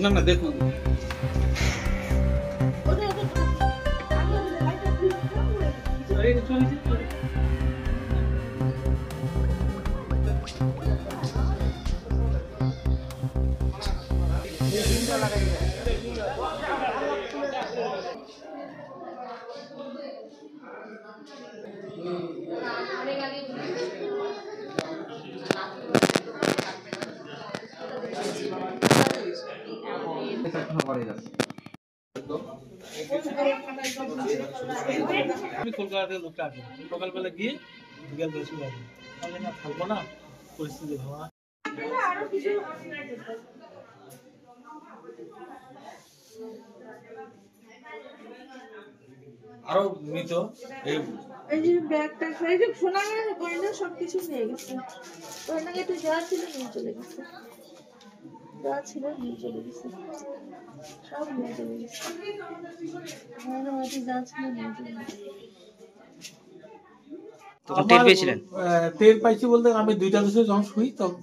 না না দেখুন আমি কলকাতা থেকে লোকটা আসবো সকালবেলা গিয়ে বিকাল করে চলে আসবো তাহলে না থাকবো না পরিস্থিতি ভালো না আরো মৃত এই যে ব্যাগটা এই যে সোনা গয়না সবকিছু নিয়ে গেছে গয়নাকে একটু যা ছিল নিয়ে চলে গেছে যা ছিল নিয়ে চলে গেছে সব নিয়ে চলে গেছে গয়না মাটি যা ছিল নিয়ে চলে গেছে তখন টের পেয়েছিলেন? টের পাইছি বলতে আমি 2টার দিকে যখন শুই তখন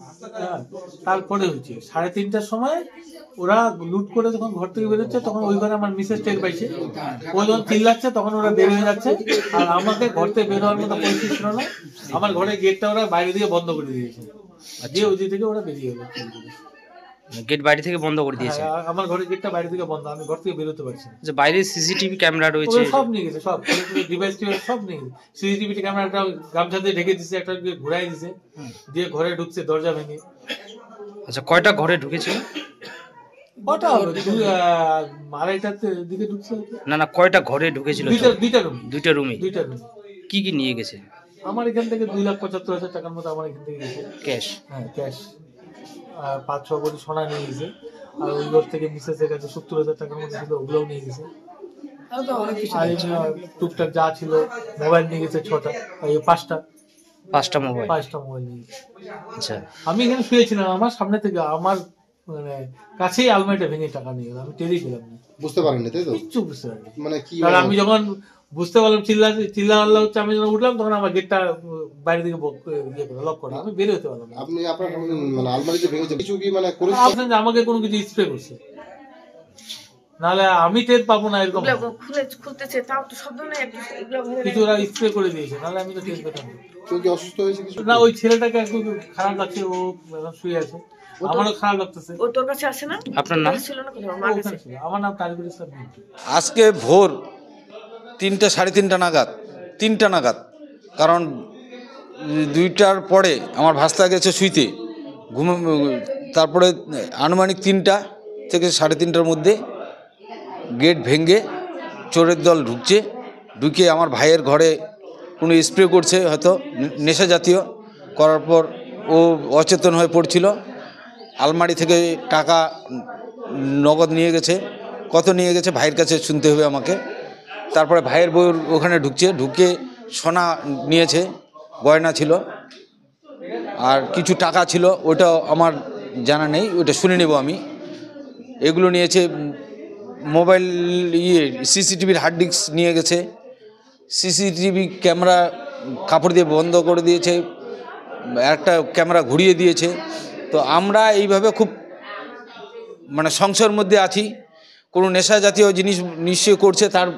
তারপরে হয়েছে 3:30টার সময় ওরা লুট করে যখন ঘর থেকে বেরোচ্ছে তখন ওই ঘরে আমার মিসেস টের পাইছে ও যখন চিল্লাচ্ছে তখন ওরা বের হয়ে যাচ্ছে আর আমাকে ঘর থেকে বের হওয়ার মতো পরিস্থিতি ছিল না আমার ঘরের গেটটা ওরা বাইরে দিয়ে বন্ধ করে দিয়েছে দিয়ে ওই থেকে ওরা বেরিয়ে গেল গেট বাইরে থেকে বন্ধ করে দিয়েছে আমার ঘরের গেটটা বাইরে থেকে বন্ধ আমি ঘর থেকে বেরোতে পারছি না যে বাইরে সিসিটিভি ক্যামেরা রয়েছে সব নিয়ে গেছে সব ডিভাইস টিভাইস সব নিয়ে গেছে সিসিটিভি ক্যামেরাটা গামছা দিয়ে ঢেকে দিয়েছে একটা ঘুরাই দিয়েছে দিয়ে ঘরে ঢুকছে দরজা ভেঙে আচ্ছা কয়টা ঘরে ঢুকেছিল কটা হবে 2:30টার দিকে ঢুকছে না না কয়টা ঘরে ঢুকেছিল দুইটা রুমে কি কি নিয়ে গেছে আমার এখান থেকে 2,75,000 টাকার মতো আমার এখান থেকে গেছে ক্যাশ। হ্যাঁ ক্যাশ। 5-6 ভরি সোনা নিয়ে গেছে আর ওই ঘর থেকে মিসেসের কাছে 70,000 টাকার মতো ছিল ওগুলোও নিয়ে গেছে। টুকটাক যা ছিল মোবাইল নিয়ে গেছে 6টা 5টা মোবাইল নিয়ে গেছে। আচ্ছা আমি এখানে শুয়েছিলাম আমার সামনে থেকে আমার মানে কাছেই আলমারিটা ভেঙে টাকা নিয়ে গেল আমি টেরই গেলাম না বুঝতে পারেননি তাই তো কিচ্ছু বুঝতে পারিনি মানে কি আর আমি যখন বুঝতে পারলাম চিল্লা আল্লাহ হচ্ছে আমি যখন উঠলাম তখন আমার গেটটা বাইরে থেকে লক করা আমি বের হতে পারলাম আপনি আপনার মানে আলমারিতে ভেঙেছে কিছু কি মানে করেছেন যে আমাকে কোনো কিছু স্প্রে করছে নাহলে আমি টের পাবো না এরকম খুলতেছে তাও তো শব্দ নেই কিছু ওরা স্প্রে করে দিয়েছে নাহলে আমি তো টের পেতাম না। কেউ কি অসুস্থ হয়েছে কিছু না ওই ছেলেটাকে একটু খারাপ লাগছে ও এখন শুয়ে আছে আমারও খারাপ লাগতেছে। ও তোর কাছে আসে না আপনার নাম ছিল না আমার নাম তারিকুল ইসলাম। আজকে ভোর 3টা 3:30 নাগাদ কারণ 2টার পরে আমার ভাস্তা গেছে শুইতে তারপরে আনুমানিক 3টা থেকে 3:30টার মধ্যে গেট ভেঙে চোরের দল ঢুকে আমার ভাইয়ের ঘরে কোনো স্প্রে করছে হয়তো নেশা জাতীয় করার পর ও অচেতন হয়ে পড়ছিল। আলমারি থেকে টাকা নগদ নিয়ে গেছে কত নিয়ে গেছে ভাইয়ের কাছে শুনতে হবে আমাকে। তারপরে ভাইয়ের বউর ওখানে ঢুকে সোনা নিয়েছে গয়না ছিল আর কিছু টাকা ছিল ওটা আমার জানা নেই ওটা শুনে নেব আমি। এগুলো নিয়েছে মোবাইল সিসিটিভির হার্ড ডিস্ক নিয়ে গেছে সিসিটিভি ক্যামেরা কাপড় দিয়ে বন্ধ করে দিয়েছে একটা ক্যামেরা ঘুরিয়ে দিয়েছে। তো আমরা এইভাবে খুব মানে সংশয়ের মধ্যে আছি কোনো নেশা জাতীয় জিনিস নিশ্চয় করছে তার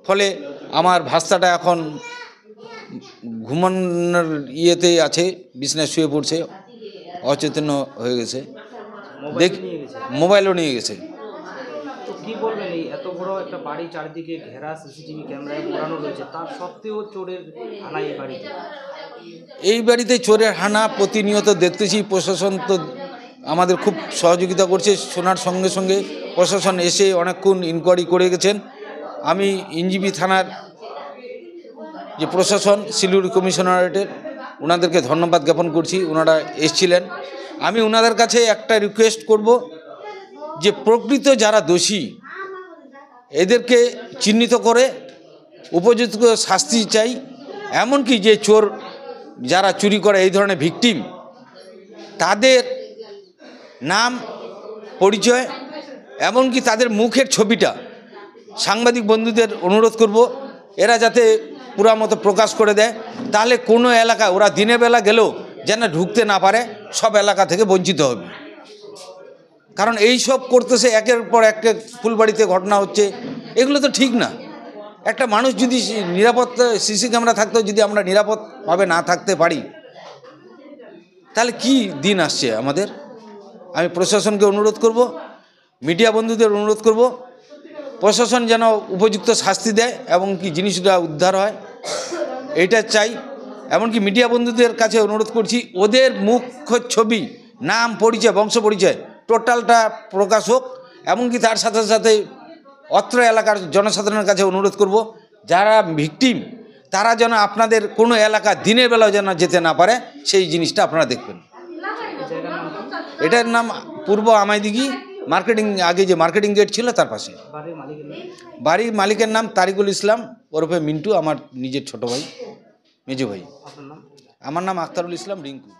ফলে আমার ভাস্তাটা এখন ঘুমানোর ইয়েতে আছে বিছানায় শুয়ে পড়ছে অচেতন হয়ে গেছে মোবাইলও নিয়ে গেছে। তো কি বলবেন এই এত বড় একটা বাড়ি চারিদিকে ঘেরা সিসিটিভি ক্যামেরায় মোড়ানো রয়েছে তার সত্ত্বেও চোরের হানা এই বাড়িতে চোরের হানা প্রতিনিয়ত দেখতেছি প্রশাসন তো আমাদের খুব সহযোগিতা করছে শোনার সঙ্গে সঙ্গে প্রশাসন এসে অনেকক্ষণ ইনকোয়ারি করে গেছেন। আমি এনজিপি থানার যে প্রশাসন শিলিগুড়ি কমিশনারেটের ওনাদেরকে ধন্যবাদ জ্ঞাপন করছি, ওনারা এসছিলেন। আমি ওনাদের কাছে একটা রিকোয়েস্ট করব যে প্রকৃত যারা দোষী এদেরকে চিহ্নিত করে উপযুক্ত শাস্তি চাই। এমনকি যে চোর যারা চুরি করে এই ধরনের ভিকটিম তাদের নাম পরিচয় এমনকি তাদের মুখের ছবিটা সাংবাদিক বন্ধুদের অনুরোধ করব এরা যাতে পুরা মতো প্রকাশ করে দেয়, তাহলে কোনো এলাকা ওরা দিনের বেলা গেলেও যেন ঢুকতে না পারে, সব এলাকা থেকে বঞ্চিত হবে। কারণ এই সব করতেছে একের পর এক ফুলবাড়িতে ঘটনা হচ্ছে, এগুলো তো ঠিক না। একটা মানুষ যদি নিরাপত্তা সিসি ক্যামেরা থাকতেও যদি আমরা নিরাপদভাবে না থাকতে পারি তাহলে কি দিন আসছে আমাদের। আমি প্রশাসনকে অনুরোধ করব, মিডিয়া বন্ধুদের অনুরোধ করব, প্রশাসন যেন উপযুক্ত শাস্তি দেয় এবং কি জিনিসটা উদ্ধার হয় এইটা চাই। এমনকি মিডিয়া বন্ধুদের কাছে অনুরোধ করছি ওদের মুখ্য ছবি, নাম, পরিচয়, বংশ পরিচয় টোটালটা প্রকাশ হোক। এমনকি তার সাথে সাথে অত্র এলাকার জনসাধারণের কাছে অনুরোধ করব যারা ভিকটিম তারা যেন আপনাদের কোনো এলাকা দিনের বেলাও যেন যেতে না পারে, সেই জিনিসটা আপনারা দেখবেন। এটার নাম পূর্ব আমাইদিঘি মার্কেটিং, আগে যে মার্কেটিং গেট ছিল তার পাশে। বাড়ির মালিকের নাম তারিকুল ইসলাম ওরফে মিন্টু, আমার নিজের ছোট ভাই, মেজো ভাই। আমার নাম আখতারুল ইসলাম রিঙ্কু।